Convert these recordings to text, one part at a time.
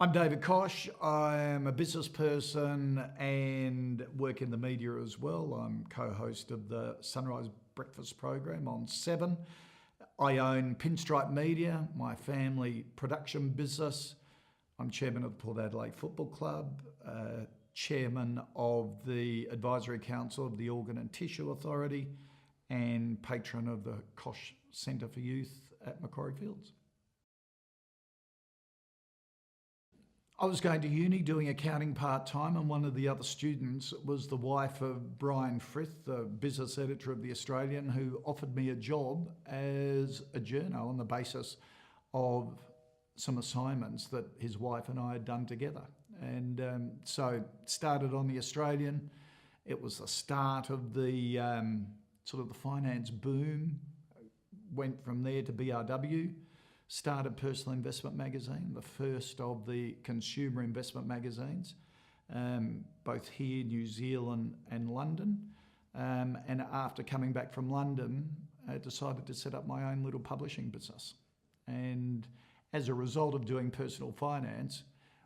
I'm David Koch. I'm a business person and work in the media as well. I'm co-host of the Sunrise Breakfast program on 7. I own Pinstripe Media, my family production business. I'm chairman of the Port Adelaide Football Club, chairman of the Advisory Council of the Organ and Tissue Authority, and patron of the Koch Centre for Youth at Macquarie Fields. I was going to uni doing accounting part-time, and one of the other students was the wife of Brian Frith, the business editor of The Australian, who offered me a job as a journo on the basis of some assignments that his wife and I had done together. And so started on The Australian. It was the start of the sort of the finance boom. Went from there to BRW. Started Personal Investment Magazine, the first of the consumer investment magazines, both here, New Zealand and London. And after coming back from London, I decided to set up my own little publishing business. And as a result of doing personal finance,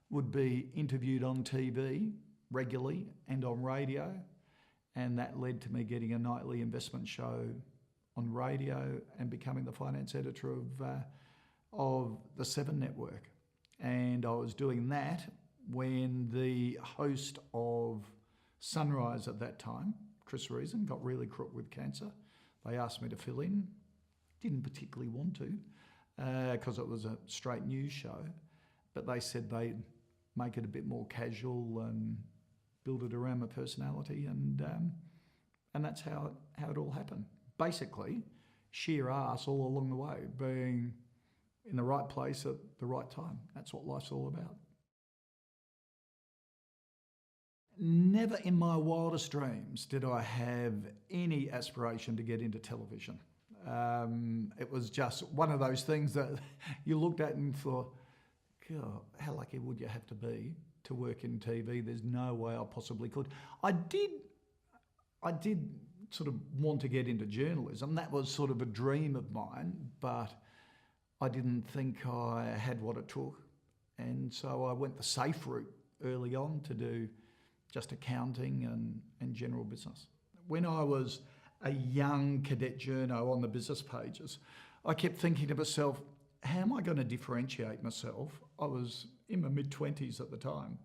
would be interviewed on TV regularly and on radio. And that led to me getting a nightly investment show on radio and becoming the finance editor of the 7 Network. And I was doing that when the host of Sunrise at that time, Chris Reason, got really crook with cancer. They asked me to fill in. Didn't particularly want to because it was a straight news show, but they said they'd make it a bit more casual and build it around my personality, and that's how it all happened. Basically, sheer ass all along the way, being in the right place at the right time. That's what life's all about. Never in my wildest dreams did I have any aspiration to get into television. It was just one of those things that you looked at and thought, God, how lucky would you have to be to work in TV? There's no way I possibly could. I did sort of want to get into journalism. That was sort of a dream of mine, but I didn't think I had what it took. And so I went the safe route early on to do just accounting and general business. When I was a young cadet journo on the business pages, I kept thinking to myself, how am I going to differentiate myself? I was in my mid-20s at the time.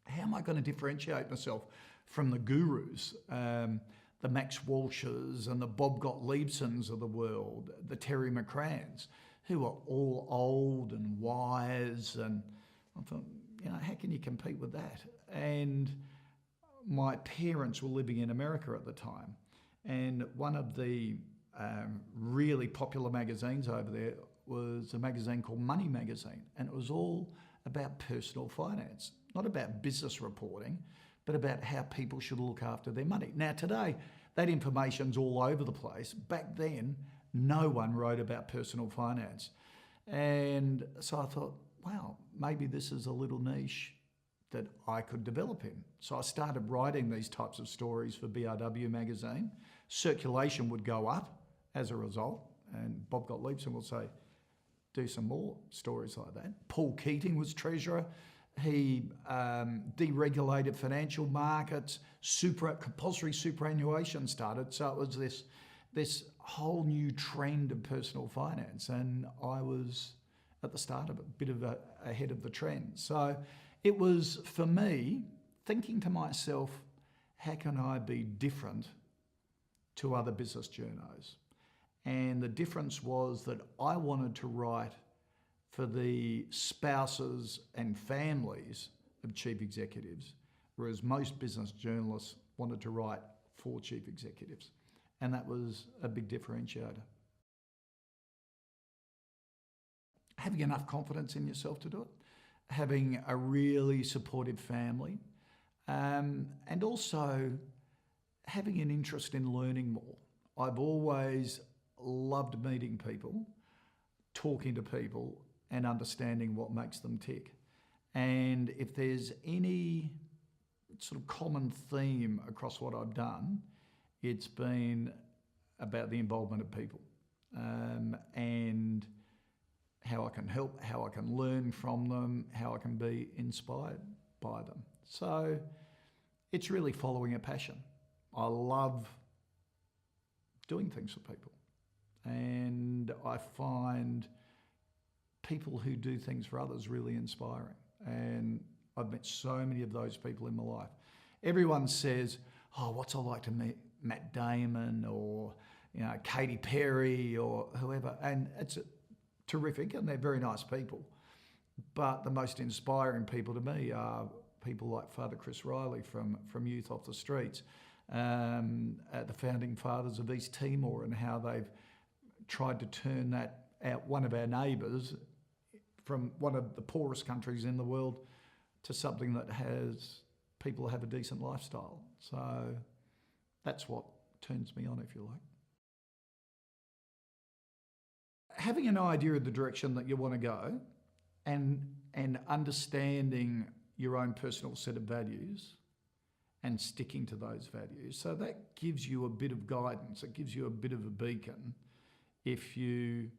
How am I going to differentiate myself from the gurus, the Max Walshes and the Bob Gottliebsons of the world, the Terry McCranns, who are all old and wise? And I thought, how can you compete with that? And my parents were living in America at the time, and one of the really popular magazines over there was a magazine called Money Magazine, and it was all about personal finance, not about business reporting, but about how people should look after their money. Now today, that information's all over the place. Back then, no one wrote about personal finance. And so I thought, wow, maybe this is a little niche that I could develop in. So I started writing these types of stories for BRW magazine. Circulation would go up as a result, and Bob Gottliebson will say, do some more stories like that. Paul Keating was treasurer. He deregulated financial markets, compulsory superannuation started. So it was this whole new trend of personal finance, and I was at the start of it, a bit of ahead of the trend. So it was, for me, thinking to myself, how can I be different to other business journos? And the difference was that I wanted to write for the spouses and families of chief executives, whereas most business journalists wanted to write for chief executives. And that was a big differentiator. Having enough confidence in yourself to do it, having a really supportive family, and also having an interest in learning more. I've always loved meeting people, talking to people, and understanding what makes them tick. And if there's any sort of common theme across what I've done, it's been about the involvement of people and how I can help, how I can learn from them, how I can be inspired by them. So it's really following a passion. I love doing things for people, and I find people who do things for others really inspiring. And I've met so many of those people in my life. Everyone says, oh, what's it like to meet Matt Damon or Katy Perry or whoever? And it's terrific, and they're very nice people. But the most inspiring people to me are people like Father Chris Riley from Youth Off the Streets, the founding fathers of East Timor, and how they've tried to turn that out, one of our neighbours from one of the poorest countries in the world to something that has people have a decent lifestyle. So that's what turns me on, if you like. Having an idea of the direction that you want to go and understanding your own personal set of values and sticking to those values. So that gives you a bit of guidance. It gives you a bit of a beacon if you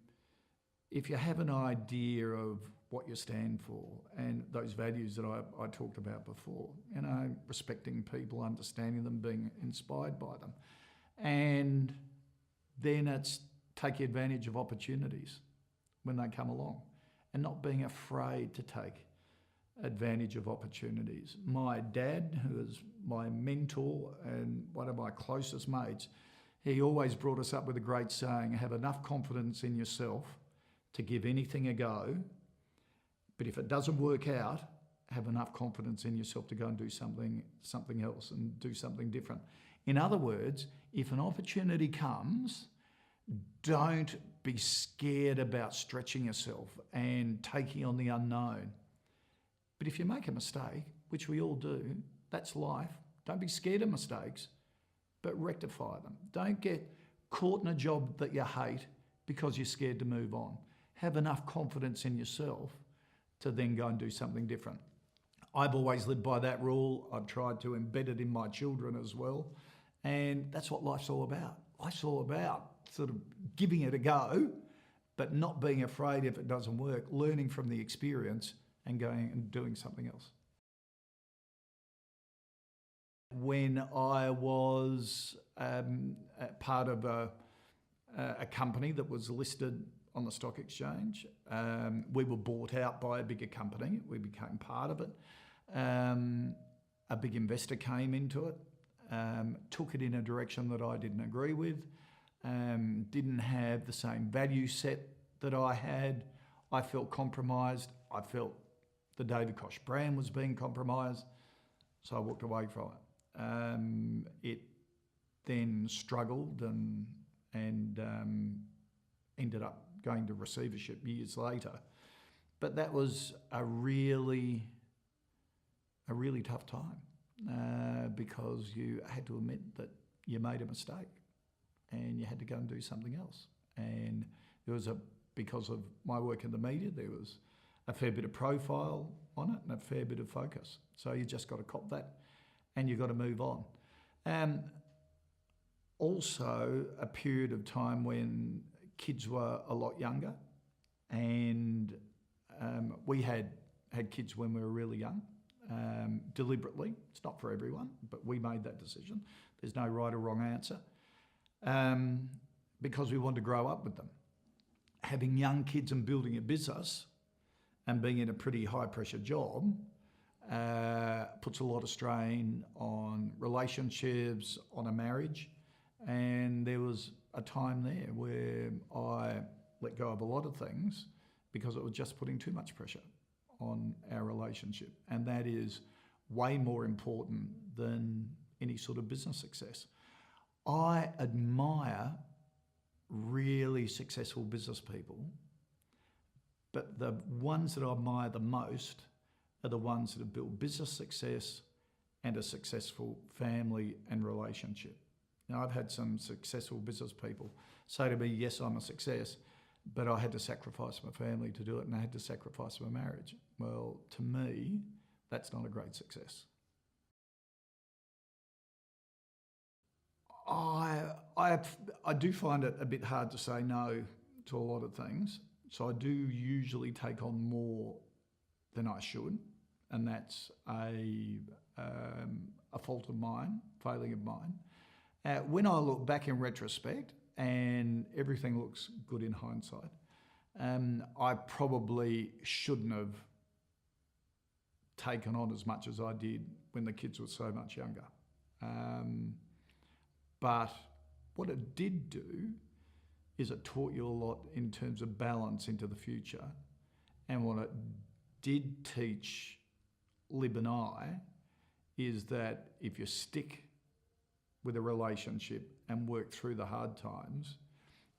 have an idea of what you stand for and those values that I talked about before, respecting people, understanding them, being inspired by them. And then it's taking advantage of opportunities when they come along and not being afraid to take advantage of opportunities. My dad, who is my mentor and one of my closest mates, he always brought us up with a great saying, have enough confidence in yourself to give anything a go, but if it doesn't work out, have enough confidence in yourself to go and do something else and do something different. In other words, if an opportunity comes, don't be scared about stretching yourself and taking on the unknown. But if you make a mistake, which we all do, that's life. Don't be scared of mistakes, but rectify them. Don't get caught in a job that you hate because you're scared to move on. Have enough confidence in yourself to then go and do something different. I've always lived by that rule. I've tried to embed it in my children as well. And that's what life's all about. Life's all about sort of giving it a go, but not being afraid if it doesn't work, learning from the experience and going and doing something else. When I was part of a company that was listed on the stock exchange, we were bought out by a bigger company. We became part of it. A big investor came into it, took it in a direction that I didn't agree with, didn't have the same value set that I had. I felt compromised. I felt the David Koch brand was being compromised, so I walked away from it. It then struggled and ended up going to receivership years later. But that was a really tough time because you had to admit that you made a mistake and you had to go and do something else. And there was because of my work in the media, there was a fair bit of profile on it and a fair bit of focus. So you just got to cop that and you've got to move on. Also a period of time when kids were a lot younger, and we had kids when we were really young, deliberately. It's not for everyone, but we made that decision. There's no right or wrong answer, because we wanted to grow up with them. Having young kids and building a business and being in a pretty high pressure job puts a lot of strain on relationships, on a marriage. And there was a time there where I let go of a lot of things because it was just putting too much pressure on our relationship. And that is way more important than any sort of business success. I admire really successful business people, but the ones that I admire the most are the ones that have built business success and a successful family and relationship. Now, I've had some successful business people say to me, yes, I'm a success, but I had to sacrifice my family to do it and I had to sacrifice my marriage. Well, to me, that's not a great success. I do find it a bit hard to say no to a lot of things, So I do usually take on more than I should, and that's a fault of mine, failing of mine. When I look back in retrospect, and everything looks good in hindsight, I probably shouldn't have taken on as much as I did when the kids were so much younger. But what it did do is it taught you a lot in terms of balance into the future. And what it did teach Lib and I is that if you stick with a relationship and work through the hard times,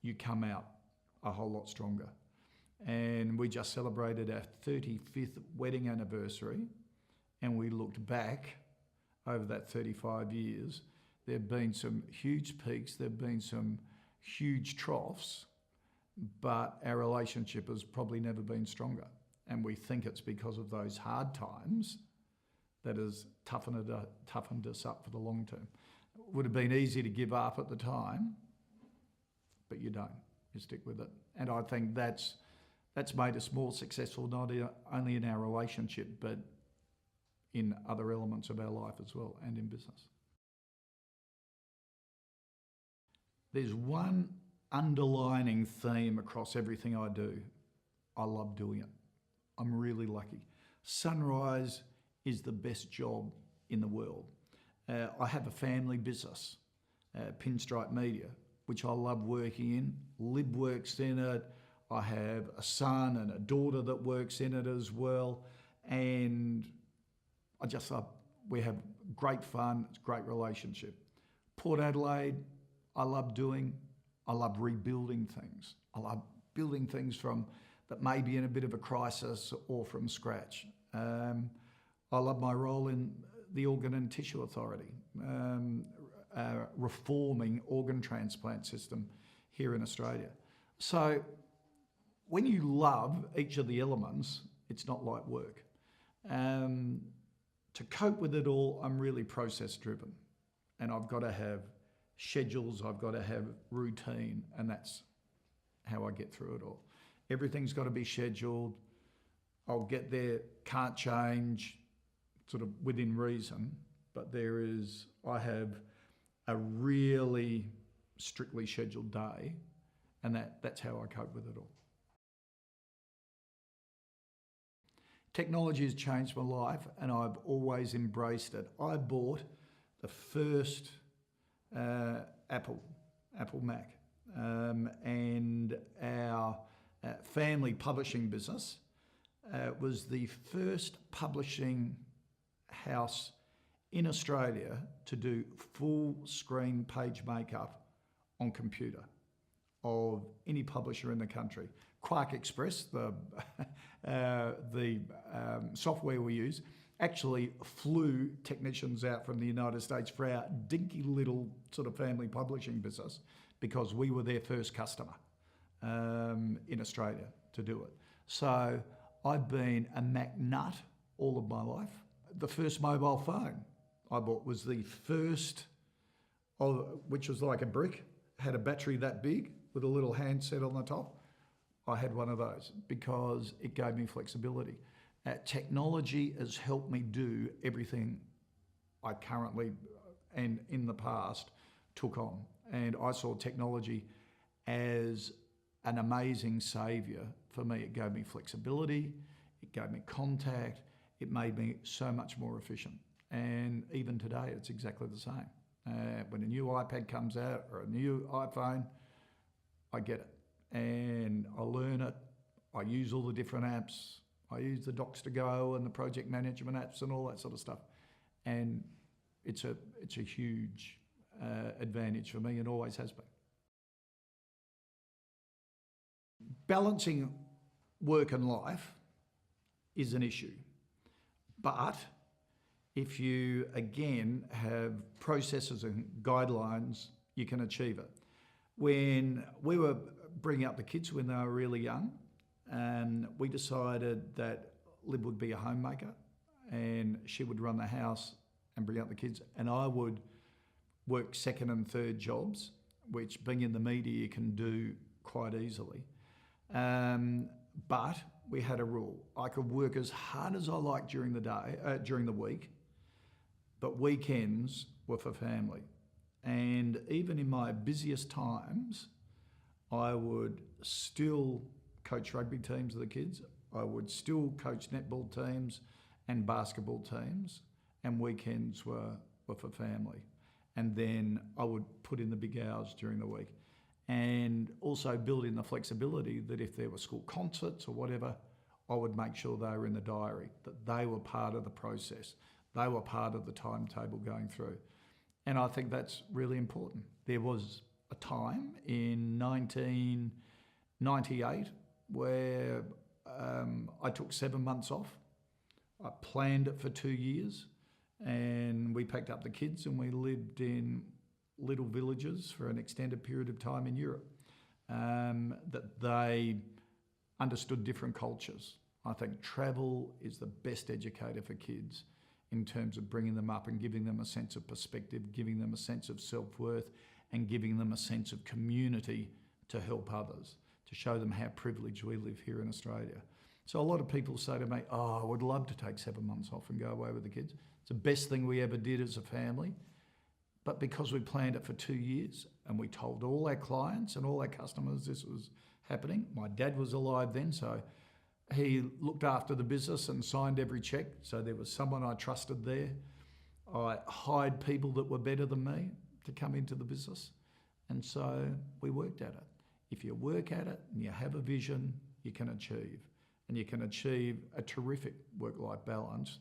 you come out a whole lot stronger. And we just celebrated our 35th wedding anniversary, and we looked back over that 35 years. There have been some huge peaks, there have been some huge troughs, but our relationship has probably never been stronger. And we think it's because of those hard times that has toughened us up for the long term. It would have been easy to give up at the time, but you don't. You stick with it. And I think that's made us more successful, not only in our relationship, but in other elements of our life as well, and in business. There's one underlining theme across everything I do. I love doing it. I'm really lucky. Sunrise is the best job in the world. I have a family business, Pinstripe Media, which I love working in. Lib works in it. I have a son and a daughter that works in it as well. And I just love, we have great fun, it's a great relationship. Port Adelaide, I love rebuilding things. I love building things that may be in a bit of a crisis or from scratch. I love my role in the Organ and Tissue Authority, reforming organ transplant system here in Australia. So when you love each of the elements, it's not like work. To cope with it all, I'm really process driven, and I've got to have schedules, I've got to have routine, and that's how I get through it all. Everything's got to be scheduled. I'll get there, can't change, sort of within reason, but I have a really strictly scheduled day, and that's how I cope with it all. Technology has changed my life, and I've always embraced it. I bought the first Apple Mac, and our family publishing business was the first publishing house in Australia to do full screen page makeup on computer of any publisher in the country. Quark Express, the software we use, actually flew technicians out from the United States for our dinky little sort of family publishing business because we were their first customer in Australia to do it. So I've been a Mac nut all of my life. The first mobile phone I bought was the first, which was like a brick, had a battery that big with a little handset on the top. I had one of those because it gave me flexibility. Technology has helped me do everything I currently and in the past took on. And I saw technology as an amazing saviour for me. It gave me flexibility, it gave me contact, it made me so much more efficient. And even today, it's exactly the same. When a new iPad comes out or a new iPhone, I get it. And I learn it. I use all the different apps. I use the Docs2Go and the project management apps and all that sort of stuff. And it's a huge advantage for me and always has been. Balancing work and life is an issue. But if you, again, have processes and guidelines, you can achieve it. When we were bringing up the kids when they were really young, we decided that Lib would be a homemaker and she would run the house and bring up the kids, and I would work second and third jobs, which being in the media you can do quite easily. But we had a rule. I could work as hard as I liked during the day, during the week, but weekends were for family. And even in my busiest times, I would still coach rugby teams of the kids. I would still coach netball teams and basketball teams, and weekends were for family. And then I would put in the big hours during the week. And also build in the flexibility that if there were school concerts or whatever, I would make sure they were in the diary, that they were part of the process. They were part of the timetable going through. And I think that's really important. There was a time in 1998 where I took 7 months off. I planned it for 2 years, and we packed up the kids and we lived in little villages for an extended period of time in Europe, that they understood different cultures. I think travel is the best educator for kids in terms of bringing them up and giving them a sense of perspective, giving them a sense of self-worth, and giving them a sense of community to help others, to show them how privileged we live here in Australia. So a lot of people say to me, I would love to take 7 months off and go away with the kids. It's the best thing we ever did as a family. But because we planned it for 2 years and we told all our clients and all our customers this was happening, my dad was alive then, so he looked after the business and signed every check. So there was someone I trusted there. I hired people that were better than me to come into the business. And so we worked at it. If you work at it and you have a vision, you can achieve. And you can achieve a terrific work-life balance,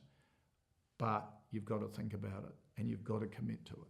but you've got to think about it and you've got to commit to it.